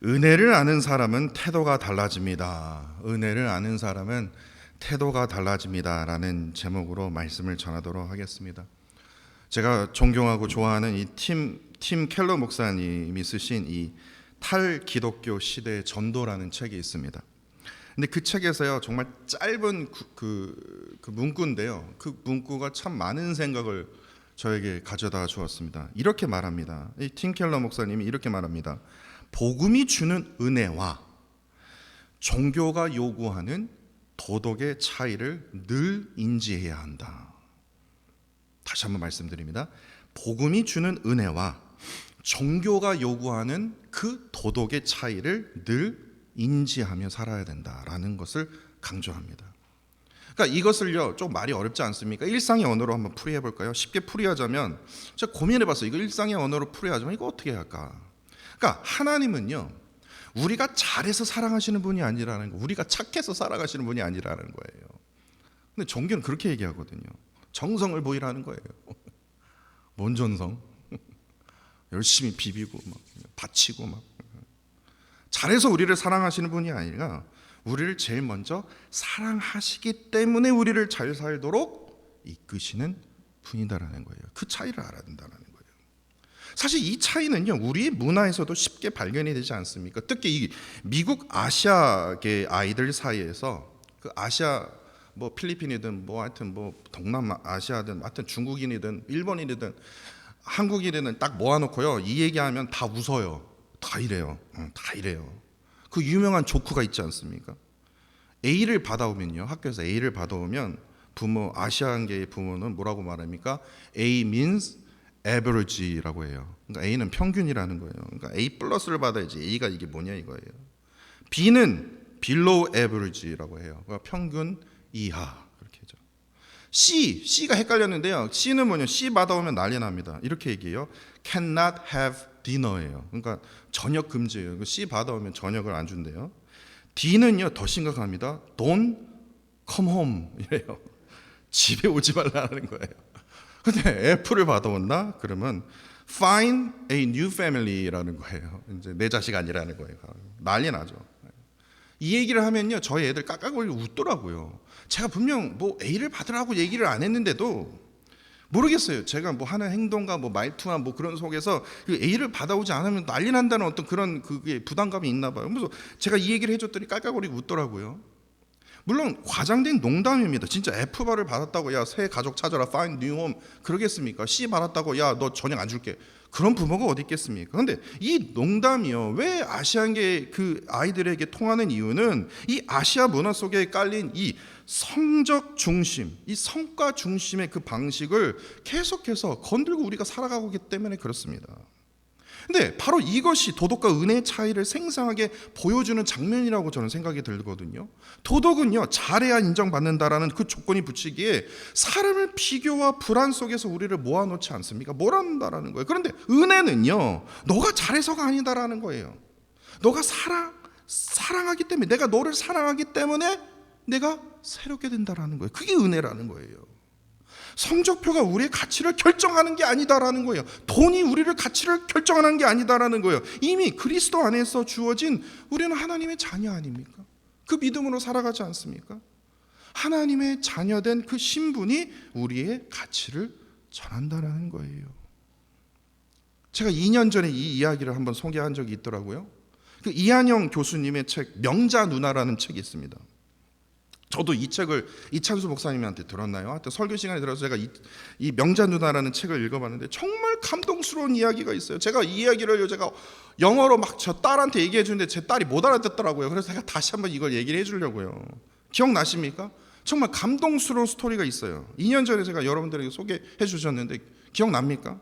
은혜를 아는 사람은 태도가 달라집니다. 은혜를 아는 사람은 태도가 달라집니다. 라는 제목으로 말씀을 전하도록 하겠습니다. 제가 존경하고 좋아하는 이 팀 켈러 목사님이 쓰신 이 탈기독교 시대의 전도라는 책이 있습니다. 근데 그 책에서요, 정말 짧은 그 문구인데요, 그 문구가 참 많은 생각을 저에게 가져다 주었습니다. 이렇게 말합니다. 이 팀 켈러 목사님이 이렇게 말합니다. 복음이 주는 은혜와 종교가 요구하는 도덕의 차이를 늘 인지해야 한다. 다시 한번 말씀드립니다. 복음이 주는 은혜와 종교가 요구하는 그 도덕의 차이를 늘 인지하며 살아야 된다라는 것을 강조합니다. 그러니까 이것을요, 좀 말이 어렵지 않습니까? 일상의 언어로 한번 풀이해 볼까요? 쉽게 풀이하자면, 제가 고민해 봤어요. 이거 일상의 언어로 풀이하자면 이거 어떻게 할까? 그러니까 하나님은요, 우리가 잘해서 사랑하시는 분이 아니라는 거, 우리가 착해서 살아가시는 분이 아니라는 거예요. 근데 종교는 그렇게 얘기하거든요. 정성을 보이라는 거예요. 뭔 전성? 열심히 비비고 막 바치고 막. 잘해서 우리를 사랑하시는 분이 아니라 우리를 제일 먼저 사랑하시기 때문에 우리를 잘 살도록 이끄시는 분이다라는 거예요. 그 차이를 알아야 된다는 거예요. 사실 이 차이는요, 우리 문화에서도 쉽게 발견이 되지 않습니까? 특히 이 미국 아시아계 아이들 사이에서, 그 아시아 뭐 필리핀이든 뭐 하여튼 뭐 동남아시아든 하여튼 중국인이든 일본인이든 한국인이든 딱 모아놓고요, 이 얘기하면 다 웃어요. 다 이래요. 다 이래요. 그 유명한 조크가 있지 않습니까? A를 받아오면요, 학교에서 A를 받아오면 부모, 아시안계의 부모는 뭐라고 말합니까? A means average라고 해요. 그러니까 A는 평균이라는 거예요. 그러니까 A 플러스를 받아야지 A가 이게 뭐냐 이거예요. B는 below average라고 해요. 그러니까 평균 이하, 그렇게 하죠. C가 헷갈렸는데요. C는 뭐냐? C 받아오면 난리 납니다. 이렇게 얘기해요. Cannot have dinner예요. 그러니까 저녁 금지예요. C 받아오면 저녁을 안 준대요. D는요, 더 심각합니다. Don't come home 이래요. 집에 오지 말라는 거예요. 근데 F를 받아온다? 그러면 find a new family라는 거예요. 이제 내 자식 아니라는 거예요. 난리 나죠. 이 얘기를 하면요, 저희 애들 깍깍거리고 웃더라고요. 제가 분명 뭐 A를 받으라고 얘기를 안 했는데도 모르겠어요. 제가 뭐 하는 행동과 뭐 말투나 뭐 그런 속에서 A를 받아오지 않으면 난리 난다는 어떤 그런 그게 부담감이 있나 봐요. 그래서 제가 이 얘기를 해줬더니 깔깔거리고 웃더라고요. 물론 과장된 농담입니다. 진짜 F바를 받았다고 야 새 가족 찾아라 find new home 그러겠습니까? C 받았다고 야 너 저녁 안 줄게 그런 부모가 어디 있겠습니까? 그런데 이 농담이요, 왜 아시안계 그 아이들에게 통하는 이유는 이 아시아 문화 속에 깔린 이 성적 중심, 이 성과 중심의 그 방식을 계속해서 건들고 우리가 살아가고 있기 때문에 그렇습니다. 근데 바로 이것이 도덕과 은혜의 차이를 생생하게 보여주는 장면이라고 저는 생각이 들거든요. 도덕은요, 잘해야 인정받는다라는 그 조건이 붙이기에 사람을 비교와 불안 속에서 우리를 모아놓지 않습니까? 몰아넣는다라는 거예요. 그런데 은혜는요, 너가 잘해서가 아니다라는 거예요. 너가 사랑하기 때문에, 내가 너를 사랑하기 때문에 내가 새롭게 된다라는 거예요. 그게 은혜라는 거예요. 성적표가 우리의 가치를 결정하는 게 아니다라는 거예요. 돈이 우리를 가치를 결정하는 게 아니다라는 거예요. 이미 그리스도 안에서 주어진 우리는 하나님의 자녀 아닙니까? 그 믿음으로 살아가지 않습니까? 하나님의 자녀된 그 신분이 우리의 가치를 전한다라는 거예요. 제가 2년 전에 이 이야기를 한번 소개한 적이 있더라고요. 그 이한영 교수님의 책 명자 누나라는 책이 있습니다. 저도 이 책을 이찬수 목사님한테 들었나요? 하여튼 설교 시간에 들어서 제가 이 명자 누나라는 책을 읽어봤는데 정말 감동스러운 이야기가 있어요. 제가 이 이야기를 제가 영어로 막 저 딸한테 얘기해 주는데 제 딸이 못 알아듣더라고요. 그래서 제가 다시 한번 이걸 얘기를 해주려고요. 기억나십니까? 정말 감동스러운 스토리가 있어요. 2년 전에 제가 여러분들에게 소개해 주셨는데 기억납니까?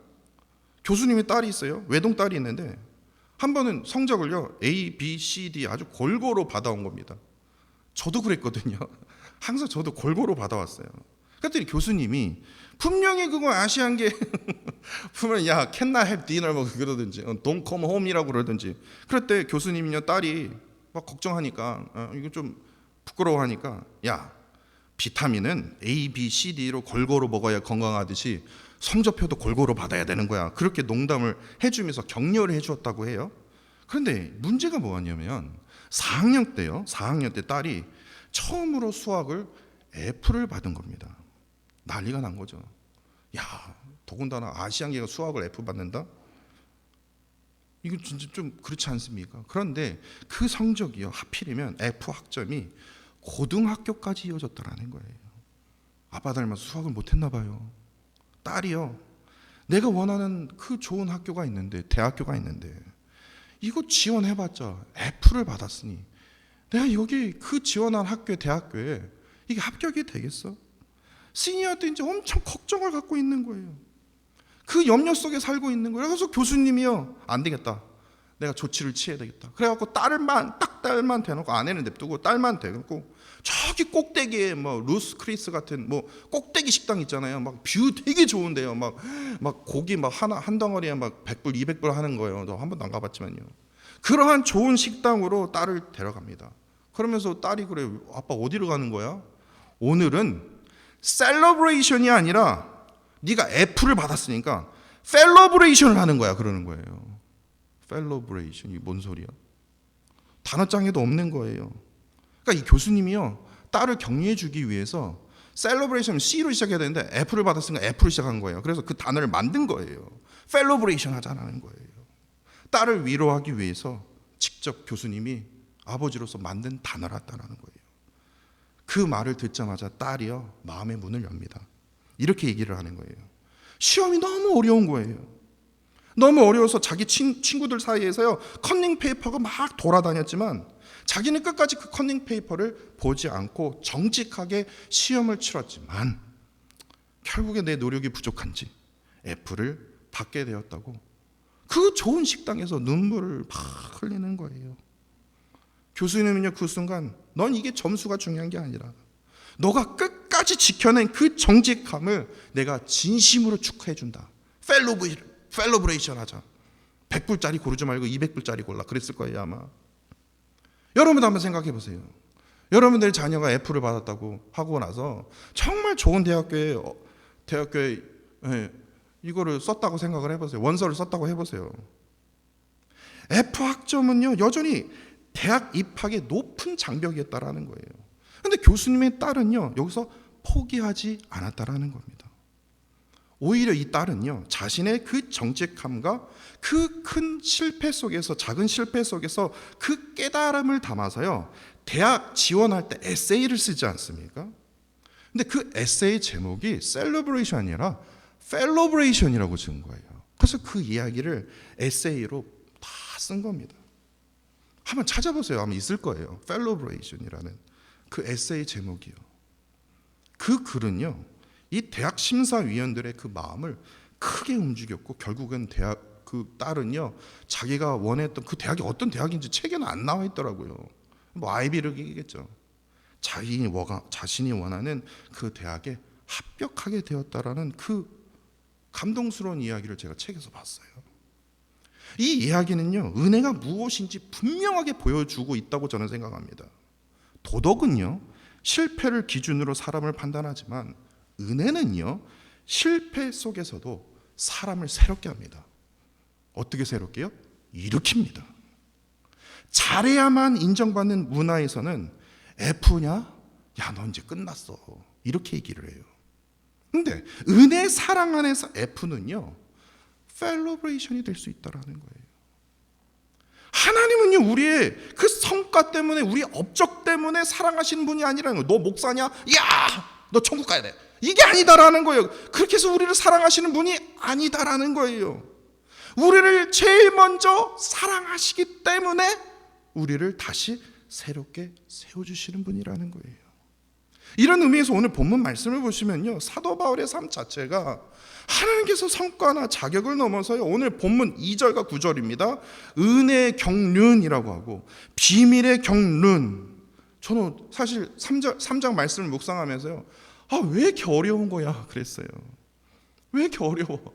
교수님의 딸이 있어요. 외동 딸이 있는데 한 번은 성적을요, A, B, C, D 아주 골고루 받아온 겁니다. 저도 그랬거든요. 항상 저도 골고루 받아왔어요. 그랬더니 교수님이 분명히 그거 아시안계 보면 야 cannot have dinner 뭐 그러든지 don't come home이라고 그러든지 그럴 때 교수님이요, 딸이 막 걱정하니까 이거 좀 부끄러워하니까 야 비타민은 A, B, C, D로 골고루 먹어야 건강하듯이 성적표도 골고루 받아야 되는 거야. 그렇게 농담을 해주면서 격려를 해주었다고 해요. 그런데 문제가 뭐였냐면 4학년 때 딸이 처음으로 수학을 F를 받은 겁니다. 난리가 난 거죠. 야, 더군다나 아시안계가 수학을 F 받는다? 이거 진짜 좀 그렇지 않습니까? 그런데 그 성적이요, 하필이면 F 학점이 고등학교까지 이어졌다라는 거예요. 아빠 닮아서 수학을 못했나 봐요. 딸이요, 내가 원하는 그 좋은 학교가 있는데, 대학교가 있는데 이거 지원해봤자 F를 받았으니 내가 여기 그 지원한 학교에, 대학교에 이게 합격이 되겠어? 시니어 때 이제 엄청 걱정을 갖고 있는 거예요. 그 염려 속에 살고 있는 거예요. 그래서 교수님이요, 안 되겠다, 내가 조치를 취해야 되겠다. 그래갖고 딸만 대놓고, 아내는 냅두고 딸만 대놓고 저기 꼭대기에 뭐 루스 크리스 같은 뭐 꼭대기 식당 있잖아요. 막 뷰 되게 좋은데요. 막 고기 막 한 덩어리에 막 100불 200불 하는 거예요. 저 한 번도 안 가봤지만요. 그러한 좋은 식당으로 딸을 데려갑니다. 그러면서 딸이 그래, 아빠 어디로 가는 거야? 오늘은 셀러브레이션이 아니라 네가 F를 받았으니까 펠러브레이션을 하는 거야, 그러는 거예요. 펠러브레이션이 뭔 소리야? 단어장에도 없는 거예요. 그러니까 이 교수님이요, 딸을 격려해 주기 위해서 셀러브레이션 C로 시작해야 되는데 F를 받았으니까 F로 시작한 거예요. 그래서 그 단어를 만든 거예요. 펠러브레이션 하자는 거예요. 딸을 위로하기 위해서 직접 교수님이 아버지로서 만든 단어라다라는 거예요. 그 말을 듣자마자 딸이요, 마음의 문을 엽니다. 이렇게 얘기를 하는 거예요. 시험이 너무 어려운 거예요. 너무 어려워서 자기 친구들 사이에서요, 컨닝 페이퍼가 막 돌아다녔지만 자기는 끝까지 그 컨닝 페이퍼를 보지 않고 정직하게 시험을 치렀지만 결국에 내 노력이 부족한지 F를 받게 되었다고 그 좋은 식당에서 눈물을 막 흘리는 거예요. 교수님은요, 그 순간 넌 이게 점수가 중요한 게 아니라 너가 끝까지 지켜낸 그 정직함을 내가 진심으로 축하해 준다. 펠로브레이션 하자. 100불짜리 고르지 말고 200불짜리 골라. 그랬을 거예요, 아마. 여러분도 한번 생각해 보세요. 여러분들의 자녀가 F를 받았다고 하고 나서 정말 좋은 대학교에 이거를 썼다고 생각을 해보세요. 원서를 썼다고 해보세요. F 학점은요, 여전히 대학 입학의 높은 장벽이었다라는 거예요. 그런데 교수님의 딸은요, 여기서 포기하지 않았다라는 겁니다. 오히려 이 딸은요, 자신의 그 정직함과 그 큰 실패 속에서, 작은 실패 속에서 그 깨달음을 담아서요, 대학 지원할 때 에세이를 쓰지 않습니까? 근데 그 에세이 제목이 셀러브레이션이 아니라 펠러브레이션이라고 지은 거예요. 그래서 그 이야기를 에세이로 다 쓴 겁니다. 한번 찾아보세요. 아마 있을 거예요. 펠러브레이션이라는 그 에세이 제목이요. 그 글은요, 이 대학 심사위원들의 그 마음을 크게 움직였고, 결국은 그 딸은요, 자기가 원했던 그 대학이 어떤 대학인지 책에는 안 나와 있더라고요. 뭐 아이비리그겠죠. 자신이 원하는 그 대학에 합격하게 되었다라는 그 감동스러운 이야기를 제가 책에서 봤어요. 이 이야기는요, 은혜가 무엇인지 분명하게 보여주고 있다고 저는 생각합니다. 도덕은요, 실패를 기준으로 사람을 판단하지만 은혜는요, 실패 속에서도 사람을 새롭게 합니다. 어떻게 새롭게요? 일으킵니다. 잘해야만 인정받는 문화에서는 F냐? 야, 너 이제 끝났어. 이렇게 얘기를 해요. 근데 은혜 사랑 안에서 F는요, 펠로브레이션이 될 수 있다라는 거예요. 하나님은요, 우리의 그 성과 때문에, 우리 업적 때문에 사랑하시는 분이 아니라는 거예요. 너 목사냐? 야, 너 천국 가야 돼. 이게 아니다라는 거예요. 그렇게 해서 우리를 사랑하시는 분이 아니다라는 거예요. 우리를 제일 먼저 사랑하시기 때문에 우리를 다시 새롭게 세워주시는 분이라는 거예요. 이런 의미에서 오늘 본문 말씀을 보시면요, 사도 바울의 삶 자체가 하나님께서 성과나 자격을 넘어서요, 오늘 본문 2절과 9절입니다. 은혜의 경륜이라고 하고 비밀의 경륜. 저는 사실 3장 말씀을 묵상하면서요, 왜 이렇게 어려운 거야 그랬어요. 왜 이렇게 어려워?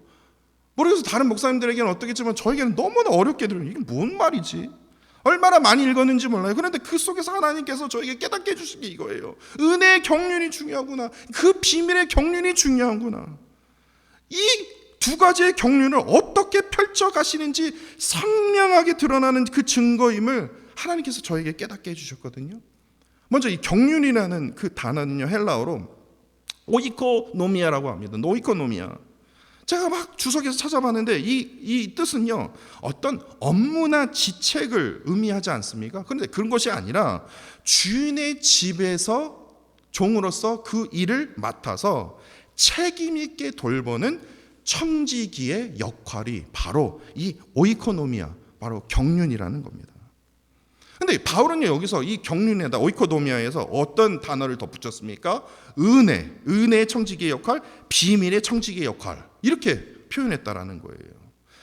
모르겠어요. 다른 목사님들에게는 어떻겠지만 저에게는 너무나 어렵게 들어요. 이게 뭔 말이지? 얼마나 많이 읽었는지 몰라요. 그런데 그 속에서 하나님께서 저에게 깨닫게 해주신 게 이거예요. 은혜의 경륜이 중요하구나. 그 비밀의 경륜이 중요하구나. 이 두 가지의 경륜을 어떻게 펼쳐가시는지 선명하게 드러나는 그 증거임을 하나님께서 저에게 깨닫게 해주셨거든요. 먼저 이 경륜이라는 그 단어는요, 헬라어로 오이코노미아라고 합니다. 오이코노미아. 제가 막 주석에서 찾아봤는데 이 뜻은요, 어떤 업무나 지책을 의미하지 않습니까? 그런데 그런 것이 아니라 주인의 집에서 종으로서 그 일을 맡아서 책임 있게 돌보는 청지기의 역할이 바로 이 오이코노미아, 바로 경륜이라는 겁니다. 근데 바울은요, 여기서 이 경륜에다 오이코노미아에서 어떤 단어를 덧붙였습니까? 은혜의 청지기의 역할, 비밀의 청지기의 역할, 이렇게 표현했다라는 거예요.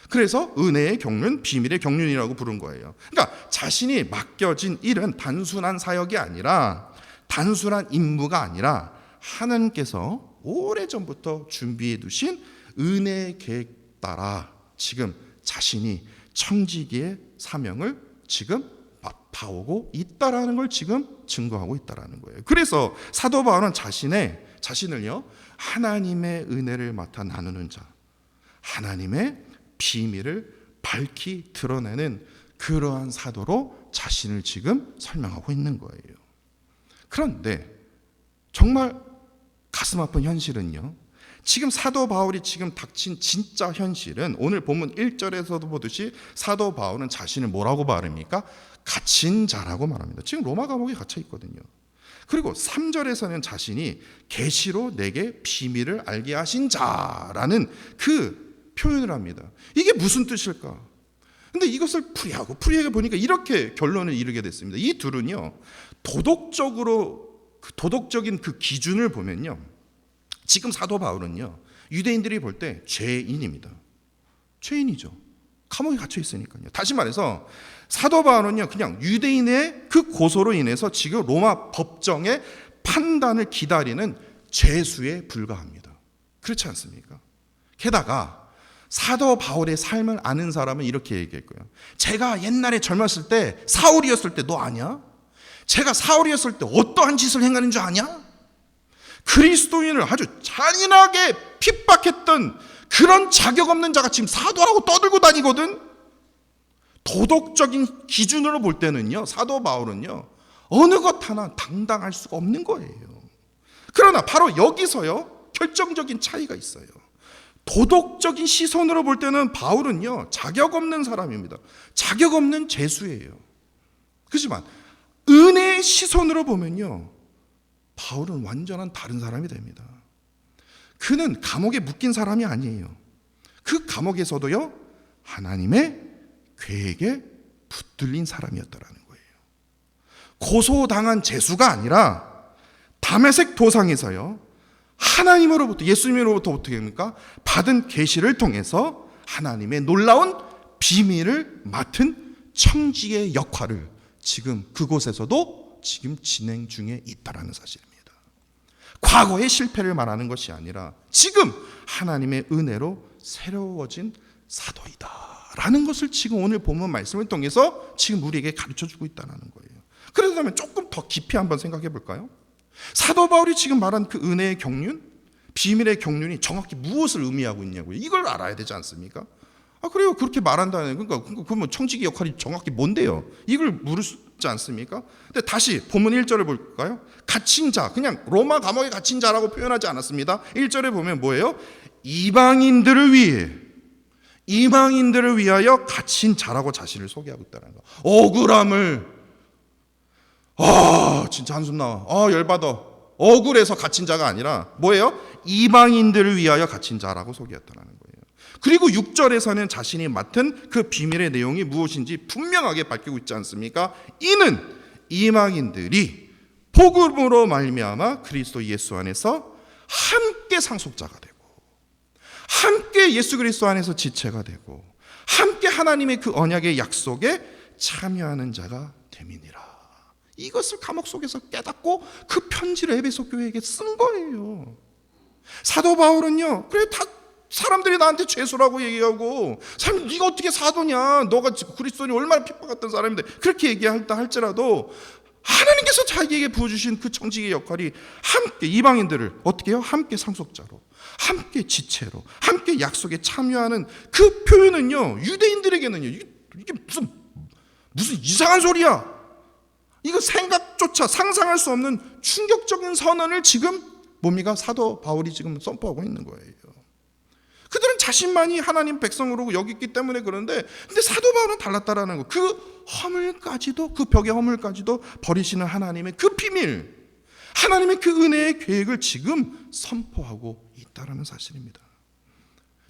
그래서 은혜의 경륜, 비밀의 경륜이라고 부른 거예요. 그러니까 자신이 맡겨진 일은 단순한 사역이 아니라, 단순한 임무가 아니라 하나님께서 오래전부터 준비해 두신 은혜의 계획 따라 지금 자신이 청지기의 사명을 지금 봐오고 있다라는 걸 지금 증거하고 있다라는 거예요. 그래서 사도 바울은 자신을요, 하나님의 은혜를 맡아 나누는 자, 하나님의 비밀을 밝히 드러내는 그러한 사도로 자신을 지금 설명하고 있는 거예요. 그런데 정말 가슴 아픈 현실은요, 지금 사도 바울이 지금 닥친 진짜 현실은 오늘 본문 1절에서도 보듯이 사도 바울은 자신을 뭐라고 말합니까? 갇힌 자라고 말합니다. 지금 로마 감옥에 갇혀 있거든요. 그리고 3절에서는 자신이 계시로 내게 비밀을 알게 하신 자라는 그 표현을 합니다. 이게 무슨 뜻일까? 근데 이것을 풀이하게 보니까 이렇게 결론을 이루게 됐습니다. 이 둘은요, 도덕적인 그 기준을 보면요, 지금 사도 바울은요, 유대인들이 볼 때 죄인입니다. 죄인이죠. 감옥에 갇혀 있으니까요. 다시 말해서 사도 바울은요, 그냥 유대인의 그 고소로 인해서 지금 로마 법정의 판단을 기다리는 죄수에 불과합니다. 그렇지 않습니까? 게다가 사도 바울의 삶을 아는 사람은 이렇게 얘기했고요. 제가 옛날에 젊었을 때, 사울이었을 때 너 아냐? 제가 사울이었을 때 어떠한 짓을 행하는 줄 아냐? 그리스도인을 아주 잔인하게 핍박했던 그런 자격 없는 자가 지금 사도라고 떠들고 다니거든. 도덕적인 기준으로 볼 때는요, 사도 바울은요, 어느 것 하나 당당할 수가 없는 거예요. 그러나 바로 여기서요, 결정적인 차이가 있어요. 도덕적인 시선으로 볼 때는 바울은요, 자격 없는 사람입니다. 자격 없는 죄수예요. 그렇지만 은혜의 시선으로 보면요, 바울은 완전한 다른 사람이 됩니다. 그는 감옥에 묶인 사람이 아니에요. 그 감옥에서도요, 하나님의 계획에 붙들린 사람이었다라는 거예요. 고소당한 죄수가 아니라 다메섹 도상에서요, 하나님으로부터, 예수님으로부터 어떻게 합니까? 받은 계시를 통해서 하나님의 놀라운 비밀을 맡은 청지의 역할을 지금 그곳에서도 지금 진행 중에 있다라는 사실입니다. 과거의 실패를 말하는 것이 아니라 지금 하나님의 은혜로 새로워진 사도이다라는 것을 지금 오늘 본문 말씀을 통해서 지금 우리에게 가르쳐주고 있다는 거예요. 그러면 조금 더 깊이 한번 생각해 볼까요? 사도 바울이 지금 말한 그 은혜의 경륜, 비밀의 경륜이 정확히 무엇을 의미하고 있냐고요. 이걸 알아야 되지 않습니까? 그래요. 그렇게 말한다는, 그러면 청지기 역할이 정확히 뭔데요? 이걸 물으지 않습니까? 근데 다시 본문 1절을 볼까요? 갇힌 자, 그냥 로마 감옥에 갇힌 자라고 표현하지 않았습니다. 1절에 보면 뭐예요? 이방인들을 위하여 갇힌 자라고 자신을 소개하고 있다는 거. 억울함을, 진짜 한숨 나와. 열받아. 억울해서 갇힌 자가 아니라 뭐예요? 이방인들을 위하여 갇힌 자라고 소개했다는 거예요. 그리고 6절에서는 자신이 맡은 그 비밀의 내용이 무엇인지 분명하게 밝히고 있지 않습니까? 이는 이방인들이 복음으로 말미암아 그리스도 예수 안에서 함께 상속자가 되고, 함께 예수 그리스도 안에서 지체가 되고, 함께 하나님의 그 언약의 약속에 참여하는 자가 됨이니라. 이것을 감옥 속에서 깨닫고 그 편지를 에베소 교회에게 쓴 거예요. 사도 바울은요, 그래, 다 사람들이 나한테 죄수라고 얘기하고, 사람 네가 어떻게 사도냐, 너가 그리스도인이 얼마나 핍박했던 사람인데, 그렇게 얘기한다 할지라도 하나님께서 자기에게 부어주신 그 청지기의 역할이 함께 이방인들을 어떻게 해요? 함께 상속자로, 함께 지체로, 함께 약속에 참여하는 그 표현은요, 유대인들에게는요, 이게 무슨 이상한 소리야. 이거 생각조차 상상할 수 없는 충격적인 선언을 지금 뭡니까? 사도 바울이 지금 선포하고 있는 거예요. 그들은 자신만이 하나님 백성으로 여겼기 때문에 그런데, 근데 사도 바울은 달랐다라는 거. 그 허물까지도, 그 벽의 허물까지도 버리시는 하나님의 그 비밀, 하나님의 그 은혜의 계획을 지금 선포하고 있다라는 사실입니다.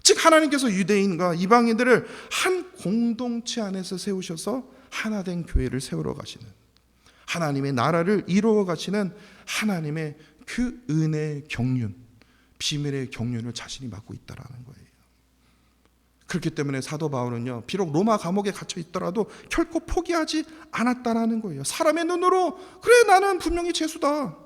즉 하나님께서 유대인과 이방인들을 한 공동체 안에서 세우셔서 하나된 교회를 세우러 가시는, 하나님의 나라를 이루어 가시는 하나님의 그 은혜의 경륜, 비밀의 경륜을 자신이 맡고 있다라는 거예요. 그렇기 때문에 사도 바울은요, 비록 로마 감옥에 갇혀 있더라도 결코 포기하지 않았다라는 거예요. 사람의 눈으로 그래 나는 분명히 죄수다.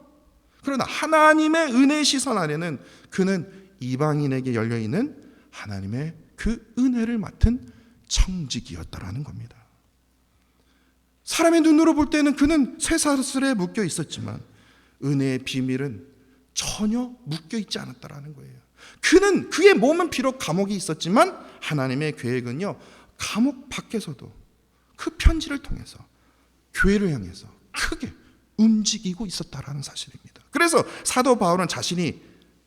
그러나 하나님의 은혜의 시선 안에는 그는 이방인에게 열려 있는 하나님의 그 은혜를 맡은 청지기였다라는 겁니다. 사람의 눈으로 볼 때는 그는 쇠사슬에 묶여 있었지만 은혜의 비밀은 전혀 묶여 있지 않았다라는 거예요. 그는, 그의 몸은 비록 감옥에 있었지만 하나님의 계획은요, 감옥 밖에서도 그 편지를 통해서 교회를 향해서 크게 움직이고 있었다라는 사실입니다. 그래서 사도 바울은 자신이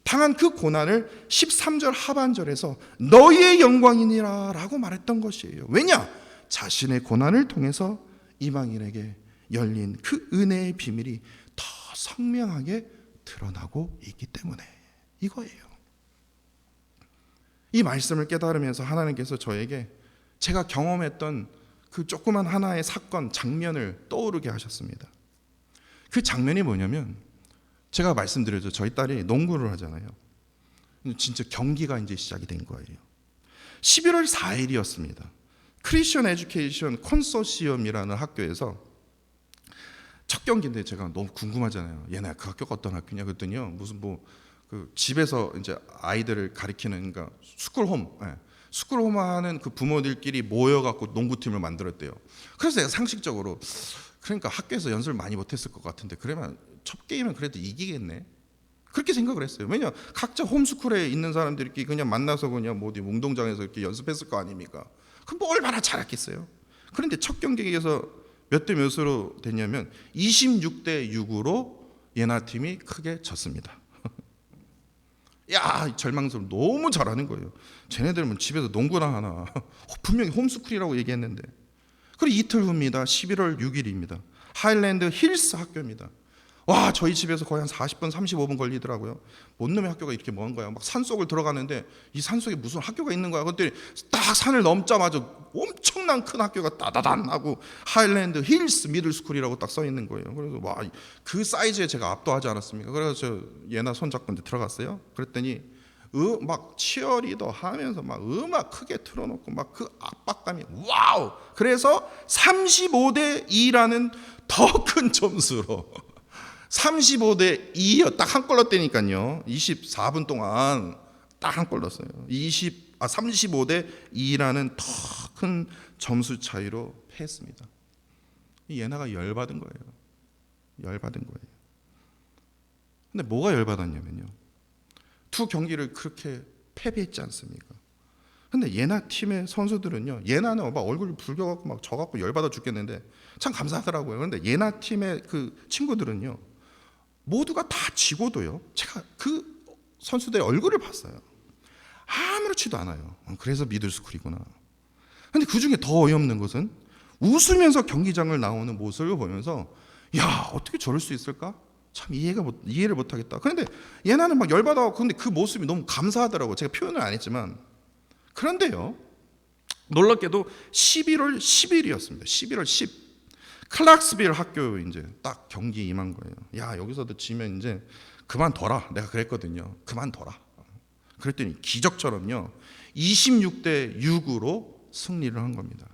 당한 그 고난을 13절 하반절에서 너희의 영광이니라 라고 말했던 것이에요. 왜냐? 자신의 고난을 통해서 이방인에게 열린 그 은혜의 비밀이 더 선명하게 드러나고 있기 때문에 이거예요. 이 말씀을 깨달으면서 하나님께서 저에게 제가 경험했던 그 조그만 하나의 사건, 장면을 떠오르게 하셨습니다. 그 장면이 뭐냐면, 제가 말씀드렸죠. 저희 딸이 농구를 하잖아요. 진짜 경기가 이제 시작이 된 거예요. 11월 4일이었습니다. 크리스천 에듀케이션 컨소시엄이라는 학교에서 첫 경기인데 제가 너무 궁금하잖아요. 얘네 그 학교가 어떤 학교냐 그랬더니요, 무슨 그 집에서 이제 아이들을 가리키는, 그러니까 스쿨홈, 스쿨홈 하는 그 부모들끼리 모여갖고 농구팀을 만들었대요. 그래서 내가 상식적으로, 그러니까 학교에서 연습을 많이 못했을 것 같은데 그러면 첫 게임은 그래도 이기겠네, 그렇게 생각을 했어요. 왜냐, 각자 홈스쿨에 있는 사람들끼리 그냥 만나서 그냥 어디 운동장에서 이렇게 연습했을 거 아닙니까? 그럼 뭐 얼마나 잘했겠어요. 그런데 첫 경기에서 몇 대 몇으로 됐냐면 26대 6으로 예나팀이 크게 졌습니다. 야, 절망스러워. 너무 잘하는 거예요. 쟤네들은 집에서 농구나 하나. 분명히 홈스쿨이라고 얘기했는데. 그리고 이틀 후입니다. 11월 6일입니다. 하일랜드 힐스 학교입니다. 와, 저희 집에서 거의 한 40분, 35분 걸리더라고요. 뭔 놈의 학교가 이렇게 먼 거야. 막 산속을 들어가는데 이 산속에 무슨 학교가 있는 거야. 그랬더니 딱 산을 넘자마자 엄청난 큰 학교가 따다단 하고 하일랜드 힐스 미들스쿨이라고 딱 써 있는 거예요. 그래서 와, 그 사이즈에 제가 압도하지 않았습니까? 그래서 저 얘나 손잡고 이제 들어갔어요. 그랬더니 막 치어리더 하면서 막 음악 크게 틀어놓고 막 그 압박감이 와우. 그래서 35대 2라는 더 큰 점수로 35대 2요. 딱 한 골 넣었다니까요. 24분 동안 딱 한 골 넣었어요. 35대 2라는 더 큰 점수 차이로 패했습니다. 이 예나가 열받은 거예요. 열받은 거예요. 근데 뭐가 열받았냐면요, 두 경기를 그렇게 패배했지 않습니까? 근데 예나 팀의 선수들은요, 예나는 막 얼굴이 붉어갖고 막 져갖고 열받아 죽겠는데 참 감사하더라고요. 그런데 예나 팀의 그 친구들은요, 모두가 다 지고도요, 제가 그 선수들의 얼굴을 봤어요. 아무렇지도 않아요. 그래서 미들스쿨이구나. 근데 그 중에 더 어이없는 것은 웃으면서 경기장을 나오는 모습을 보면서 야, 어떻게 저럴 수 있을까? 참 이해를 못하겠다. 그런데 얘나는 막 열받아. 근데 그 모습이 너무 감사하더라고요. 제가 표현을 안 했지만. 그런데요, 놀랍게도 11월 10일이었습니다. 11월 10. 클락스빌 학교 이제 딱 경기 임한 거예요. 야, 여기서도 지면 이제 그만둬라. 내가 그랬거든요. 그만둬라. 그랬더니 기적처럼요, 26대 6으로 승리를 한 겁니다.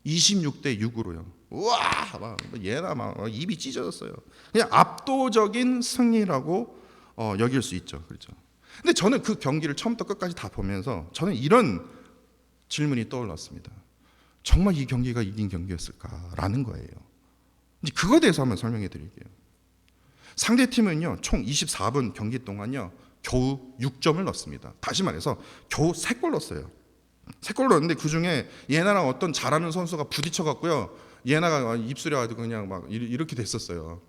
26대 6으로요. 우와, 막 얘나 막 입이 찢어졌어요. 그냥 압도적인 승리라고 여길 수 있죠. 그렇죠. 근데 저는 그 경기를 처음부터 끝까지 다 보면서 저는 이런 질문이 떠올랐습니다. 정말 이 경기가 이긴 경기였을까라는 거예요. 이제 그거에 대해서 한번 설명해 드릴게요. 상대팀은요, 총 24분 경기 동안요, 겨우 6점을 넣습니다. 다시 말해서 겨우 3골 넣었어요. 3골 넣었는데 그 중에 예나랑 어떤 잘하는 선수가 부딪혀 갖고요, 예나가 입술에 아주 그냥 막 이렇게 됐었어요.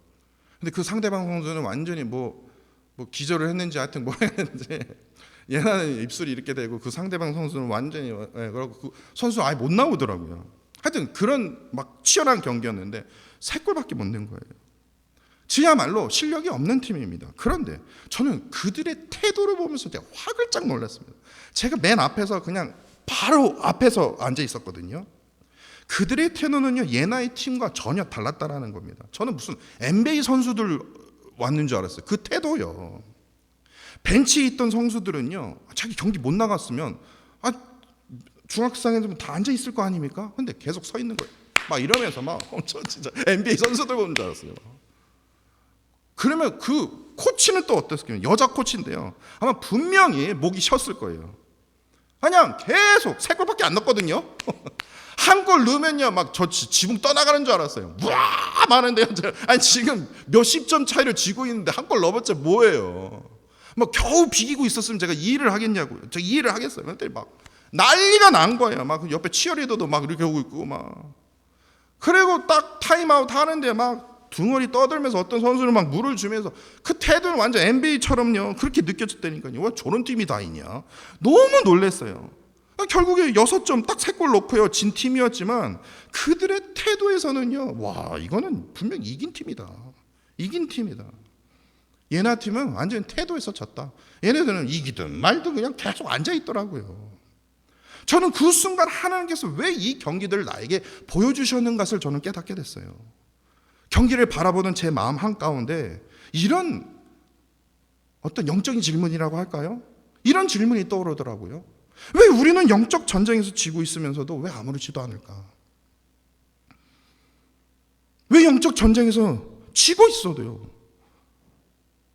근데 그 상대방 선수는 완전히 뭐 기절을 했는지 하여튼 뭐 했는지 예나는 입술이 이렇게 되고 그 상대방 선수는 완전히 그러고 그 선수 아예 못 나오더라고요. 하여튼 그런 막 치열한 경기였는데 3골밖에 못 낸 거예요. 지야말로 실력이 없는 팀입니다. 그런데 저는 그들의 태도를 보면서 제가 화들짝 놀랐습니다. 제가 맨 앞에서 그냥 바로 앞에서 앉아 있었거든요. 그들의 태도는요, 예나의 팀과 전혀 달랐다라는 겁니다. 저는 무슨 NBA 선수들 왔는 줄 알았어요. 그 태도요. 벤치에 있던 선수들은요, 자기 경기 못 나갔으면 중학생에서 다 앉아 있을 거 아닙니까? 근데 계속 서 있는 거예요. 막 이러면서 저 진짜 NBA 선수들 보는 줄 알았어요. 그러면 그 코치는 또 어땠을까요? 여자 코치인데요, 아마 분명히 목이 쉬었을 거예요. 그냥 계속 3골밖에 안 넣었거든요. 한 골 넣으면요, 막 저 지붕 떠나가는 줄 알았어요. 와 많은데요. 아니 지금 몇십 점 차이를 지고 있는데 한 골 넣어봤자 뭐예요? 막 겨우 비기고 있었으면 제가 이해를 하겠냐고요. 제가 이해를 하겠어요. 근데 막 난리가 난 거예요. 막 옆에 치어리더도 막 이렇게 오고 있고 막. 그리고 딱 타임아웃 하는데 막 둥어리 떠들면서 어떤 선수는 막 물을 주면서 그 태도는 완전 NBA처럼요. 그렇게 느껴졌다니까요. 왜 저런 팀이 다 있냐? 너무 놀랐어요. 결국에 6점 딱 3골 넣고요. 진 팀이었지만 그들의 태도에서는요, 와 이거는 분명 이긴 팀이다. 이긴 팀이다. 예나 팀은 완전 태도에서 졌다. 얘네들은 이기든 말든 그냥 계속 앉아 있더라고요. 저는 그 순간 하나님께서 왜 이 경기들을 나에게 보여주셨는 것을 저는 깨닫게 됐어요. 경기를 바라보는 제 마음 한가운데 이런 어떤 영적인 질문이라고 할까요? 이런 질문이 떠오르더라고요. 왜 우리는 영적 전쟁에서 지고 있으면서도 왜 아무렇지도 않을까? 왜 영적 전쟁에서 지고 있어도요,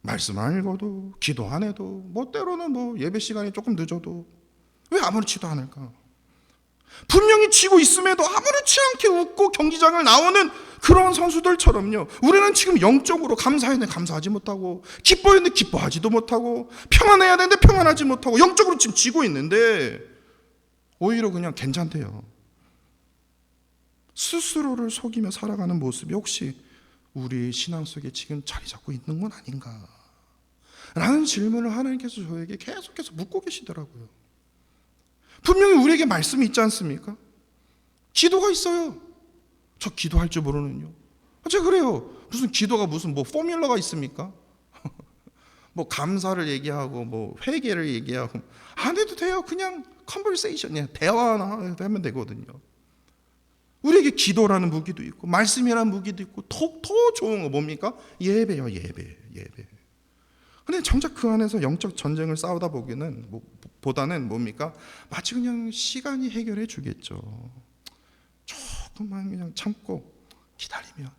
말씀 안 읽어도 기도 안 해도 뭐 때로는 뭐 예배 시간이 조금 늦어도 왜 아무렇지도 않을까? 분명히 지고 있음에도 아무렇지 않게 웃고 경기장을 나오는 그런 선수들처럼요, 우리는 지금 영적으로 감사해야 되는데 감사하지 못하고, 기뻐해야 되는데 기뻐하지도 못하고, 평안해야 되는데 평안하지 못하고, 영적으로 지금 지고 있는데 오히려 그냥 괜찮대요. 스스로를 속이며 살아가는 모습이 혹시 우리 신앙 속에 지금 자리 잡고 있는 건 아닌가? 라는 질문을 하나님께서 저에게 계속해서 묻고 계시더라고요. 분명히 우리에게 말씀이 있지 않습니까? 기도가 있어요. 저 기도할 줄 모르는요. 제가 그래요. 무슨 기도가 무슨 뭐 포뮬러가 있습니까? 뭐 감사를 얘기하고 뭐 회개를 얘기하고 안 해도 돼요. 그냥 컨버세이션, 대화나 하면 되거든요. 우리에게 기도라는 무기도 있고 말씀이라는 무기도 있고 더 좋은 거 뭡니까? 예배요. 예배. 근데 정작 그 안에서 영적 전쟁을 싸우다 보다는 뭡니까? 마치 그냥 시간이 해결해 주겠죠. 조금만 그냥 참고 기다리면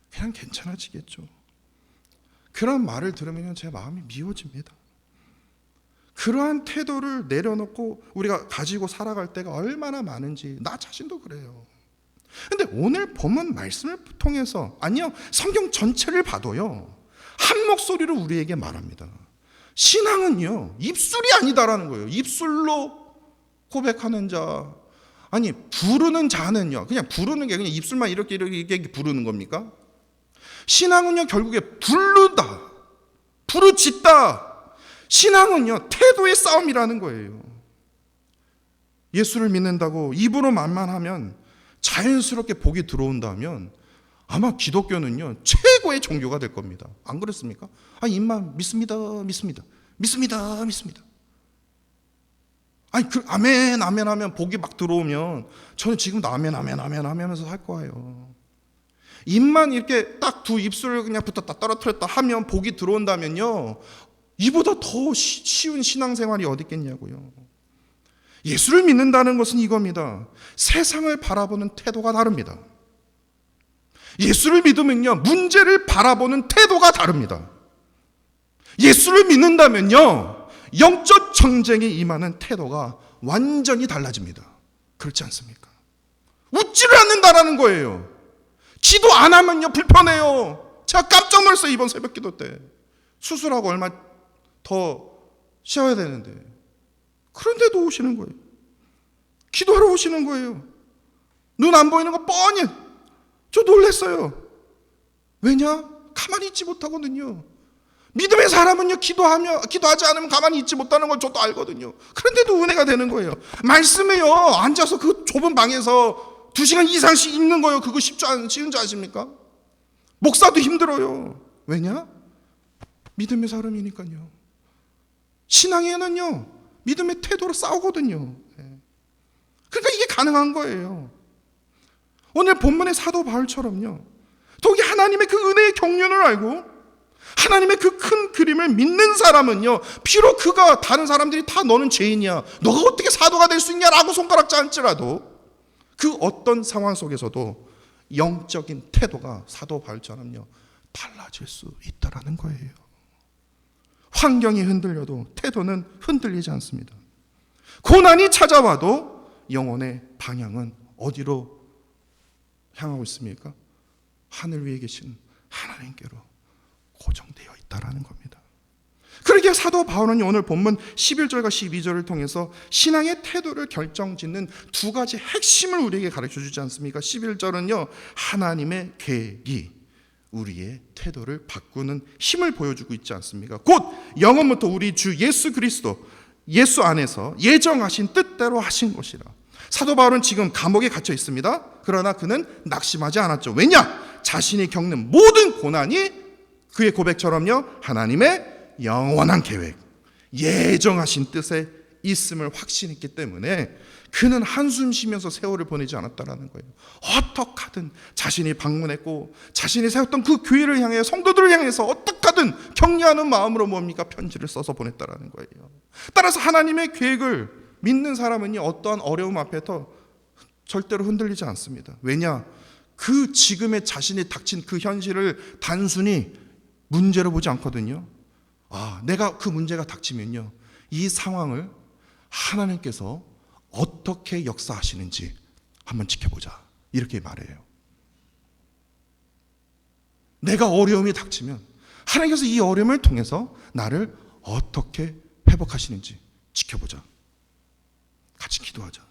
그냥 괜찮아지겠죠. 그런 말을 들으면 제 마음이 미워집니다. 그러한 태도를 내려놓고 우리가 가지고 살아갈 때가 얼마나 많은지 나 자신도 그래요. 근데 오늘 본문 말씀을 통해서, 아니요, 성경 전체를 봐도요, 한 목소리로 우리에게 말합니다. 신앙은요, 입술이 아니다라는 거예요. 입술로 고백하는 자, 아니 부르는 자는요, 그냥 부르는 게 그냥 입술만 이렇게 부르는 겁니까? 신앙은요, 결국에 부르다, 부르짖다. 신앙은요, 태도의 싸움이라는 거예요. 예수를 믿는다고 입으로 말만 하면 자연스럽게 복이 들어온다면 아마 기독교는요, 최고의 종교가 될 겁니다. 안 그렇습니까? 입만 믿습니다. 아니 아멘 하면 복이 막 들어오면 저는 지금도 아멘 하면서 할 거예요. 입만 이렇게 딱 두 입술을 그냥 붙었다 떨어뜨렸다 하면 복이 들어온다면요, 이보다 더 쉬운 신앙생활이 어디 있겠냐고요. 예수를 믿는다는 것은 이겁니다. 세상을 바라보는 태도가 다릅니다. 예수를 믿으면요, 문제를 바라보는 태도가 다릅니다. 예수를 믿는다면요, 영적 전쟁에 임하는 태도가 완전히 달라집니다. 그렇지 않습니까? 웃지를 않는다라는 거예요. 기도 안 하면요 불편해요. 제가 깜짝 놀랐어요. 이번 새벽 기도 때 수술하고 얼마 더 쉬어야 되는데 그런데도 오시는 거예요. 기도하러 오시는 거예요. 눈 안 보이는 거 뻔히. 저 놀랐어요. 왜냐? 가만히 있지 못하거든요. 믿음의 사람은요 기도하지 않으면 가만히 있지 못하는 걸 저도 알거든요. 그런데도 은혜가 되는 거예요. 말씀에요 앉아서 그 좁은 방에서 2시간 이상씩 읽는 거예요. 그거 쉬운 줄 아십니까? 목사도 힘들어요. 왜냐? 믿음의 사람이니까요. 신앙에는요 믿음의 태도로 싸우거든요. 그러니까 이게 가능한 거예요. 오늘 본문의 사도 바울처럼요 더욱이 하나님의 그 은혜의 경륜을 알고 하나님의 그 큰 그림을 믿는 사람은요 비록 그가 다른 사람들이 다 너는 죄인이야, 너가 어떻게 사도가 될 수 있냐라고 손가락 짜할지라도 그 어떤 상황 속에서도 영적인 태도가 사도 바울처럼요 달라질 수 있다라는 거예요. 환경이 흔들려도 태도는 흔들리지 않습니다. 고난이 찾아와도 영혼의 방향은 어디로 향하고 있습니까? 하늘 위에 계신 하나님께로 고정되어 있다라는 겁니다. 그러기에 사도 바울은 오늘 본문 11절과 12절을 통해서 신앙의 태도를 결정짓는 두 가지 핵심을 우리에게 가르쳐 주지 않습니까? 11절은요 하나님의 계획이 우리의 태도를 바꾸는 힘을 보여주고 있지 않습니까? 곧 영원부터 우리 주 예수 그리스도 예수 안에서 예정하신 뜻대로 하신 것이라. 사도 바울은 지금 감옥에 갇혀 있습니다. 그러나 그는 낙심하지 않았죠. 왜냐? 자신이 겪는 모든 고난이 그의 고백처럼요 하나님의 영원한 계획, 예정하신 뜻에 있음을 확신했기 때문에 그는 한숨 쉬면서 세월을 보내지 않았다라는 거예요. 어떻게든 자신이 방문했고 자신이 세웠던 그 교회를 향해 성도들을 향해서 어떻게든 격려하는 마음으로 뭡니까? 편지를 써서 보냈다라는 거예요. 따라서 하나님의 계획을 믿는 사람은요 어떠한 어려움 앞에서 절대로 흔들리지 않습니다. 왜냐? 그 지금의 자신이 닥친 그 현실을 단순히 문제로 보지 않거든요. 내가 그 문제가 닥치면요 이 상황을 하나님께서 어떻게 역사하시는지 한번 지켜보자, 이렇게 말해요. 내가 어려움이 닥치면 하나님께서 이 어려움을 통해서 나를 어떻게 회복하시는지 지켜보자, 같이 기도하자.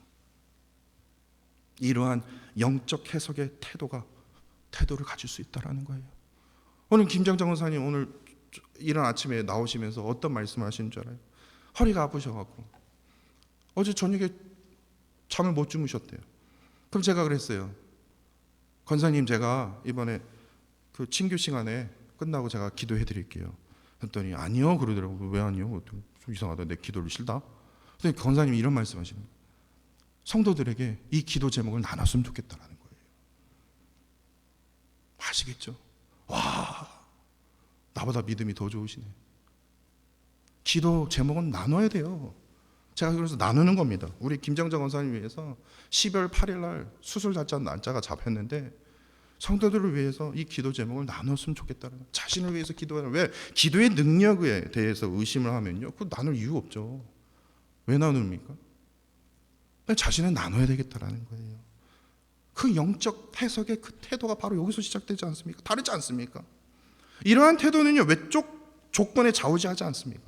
이러한 영적 해석의 태도를 가질 수 있다는 거예요. 오늘 김정정 원사님 오늘 이른 아침에 나오시면서 어떤 말씀을 하시는 줄 알아요? 허리가 아프셔갖고 어제 저녁에 잠을 못 주무셨대요. 그럼 제가 그랬어요. 권사님 제가 이번에 그 친교 시간에 끝나고 제가 기도해 드릴게요. 했더니 아니요 그러더라고요. 왜 아니요? 좀 이상하다. 내 기도를 싫다. 근데 권사님이 이런 말씀 하시는 거예요. 성도들에게 이 기도 제목을 나눴으면 좋겠다라는 거예요. 아시겠죠? 와, 나보다 믿음이 더 좋으시네. 기도 제목은 나눠야 돼요. 제가 그래서 나누는 겁니다. 우리 김정정 원사님 위해서 12월 8일 날 수술 날짜가 잡혔는데 성도들을 위해서 이 기도 제목을 나눴으면 좋겠다는 거예요. 자신을 위해서 기도하는. 왜? 기도의 능력에 대해서 의심을 하면요 그거 나눌 이유 없죠. 왜 나눕니까? 자신을 나눠야 되겠다라는 거예요. 그 영적 해석의 그 태도가 바로 여기서 시작되지 않습니까? 다르지 않습니까? 이러한 태도는요 외적 조건에 좌우지하지 않습니까?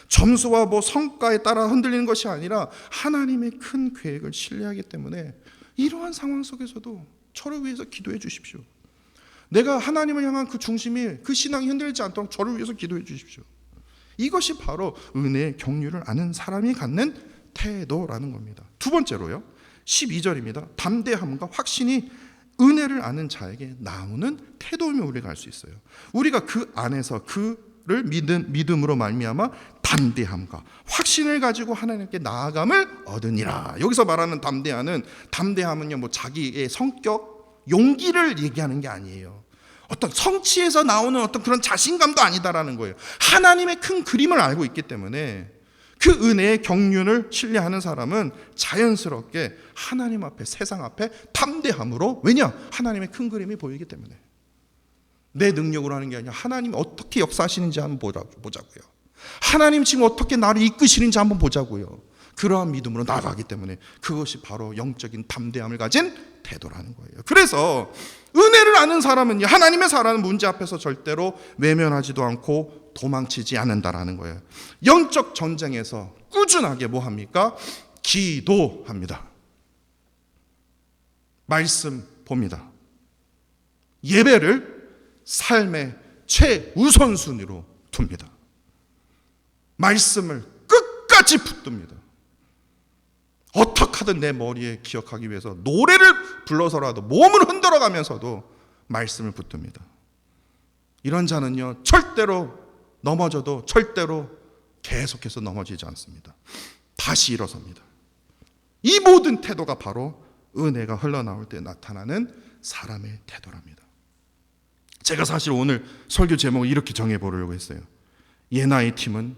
점수와 성과에 따라 흔들리는 것이 아니라 하나님의 큰 계획을 신뢰하기 때문에 이러한 상황 속에서도 저를 위해서 기도해 주십시오. 내가 하나님을 향한 그 중심이, 그 신앙이 흔들리지 않도록 저를 위해서 기도해 주십시오. 이것이 바로 은혜의 경륜을 아는 사람이 갖는 태도라는 겁니다. 두 번째로요 12절입니다. 담대함과 확신이 은혜를 아는 자에게 나오는 태도이면 우리가 알 수 있어요. 우리가 그 안에서 그를 믿음으로 말미암아 담대함과 확신을 가지고 하나님께 나아감을 얻으니라. 여기서 말하는 담대함은요 자기의 성격, 용기를 얘기하는 게 아니에요. 어떤 성취에서 나오는 어떤 그런 자신감도 아니다라는 거예요. 하나님의 큰 그림을 알고 있기 때문에 그 은혜의 경륜을 신뢰하는 사람은 자연스럽게 하나님 앞에, 세상 앞에 담대함으로, 왜냐? 하나님의 큰 그림이 보이기 때문에. 내 능력으로 하는 게 아니라 하나님이 어떻게 역사하시는지 한번 보자고요. 하나님 지금 어떻게 나를 이끄시는지 한번 보자고요. 그러한 믿음으로 나아가기 때문에 그것이 바로 영적인 담대함을 가진 태도라는 거예요. 그래서 은혜를 아는 사람은요, 하나님의 사랑하는 문제 앞에서 절대로 외면하지도 않고 도망치지 않는다라는 거예요. 영적 전쟁에서 꾸준하게 뭐 합니까? 기도합니다. 말씀 봅니다. 예배를 삶의 최우선순위로 둡니다. 말씀을 끝까지 붙듭니다. 어떻게 하든 내 머리에 기억하기 위해서 노래를 불러서라도 몸을 흔들어 가면서도 말씀을 붙듭니다. 이런 자는요, 절대로 넘어져도 절대로 계속해서 넘어지지 않습니다. 다시 일어섭니다. 이 모든 태도가 바로 은혜가 흘러나올 때 나타나는 사람의 태도랍니다. 제가 사실 오늘 설교 제목을 이렇게 정해보려고 했어요. 예나의 팀은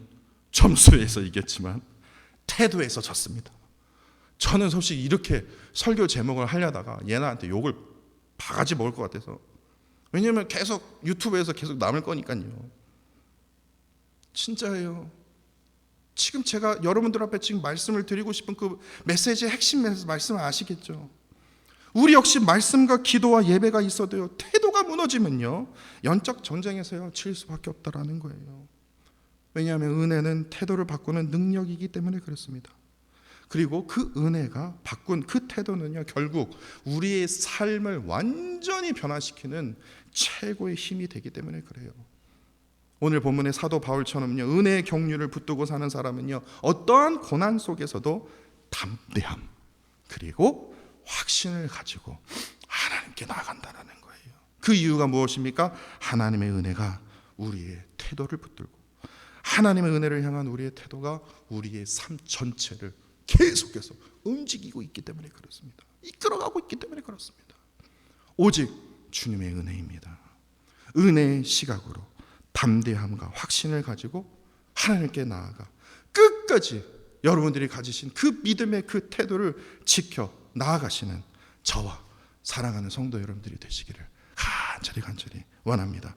점수에서 이겼지만 태도에서 졌습니다. 저는 솔직히 이렇게 설교 제목을 하려다가 예나한테 욕을 바가지 먹을 것 같아서. 왜냐하면 계속 유튜브에서 계속 남을 거니까요. 진짜예요. 지금 제가 여러분들 앞에 지금 말씀을 드리고 싶은 그 메시지의 핵심 말씀을 아시겠죠? 우리 역시 말씀과 기도와 예배가 있어도요, 태도가 무너지면요, 영적 전쟁에서요 질 수밖에 없다라는 거예요. 왜냐하면 은혜는 태도를 바꾸는 능력이기 때문에 그렇습니다. 그리고 그 은혜가 바꾼 그 태도는요, 결국 우리의 삶을 완전히 변화시키는 최고의 힘이 되기 때문에 그래요. 오늘 본문의 사도 바울처럼요, 은혜의 경륜을 붙들고 사는 사람은요, 어떠한 고난 속에서도 담대함 그리고 확신을 가지고 하나님께 나아간다는 거예요. 그 이유가 무엇입니까? 하나님의 은혜가 우리의 태도를 붙들고, 하나님의 은혜를 향한 우리의 태도가 우리의 삶 전체를 계속해서 움직이고 있기 때문에 그렇습니다. 이끌어가고 있기 때문에 그렇습니다. 오직 주님의 은혜입니다. 은혜의 시각으로 담대함과 확신을 가지고 하나님께 나아가 끝까지 여러분들이 가지신 그 믿음의 그 태도를 지켜 나아가시는 저와 사랑하는 성도 여러분들이 되시기를 간절히 원합니다.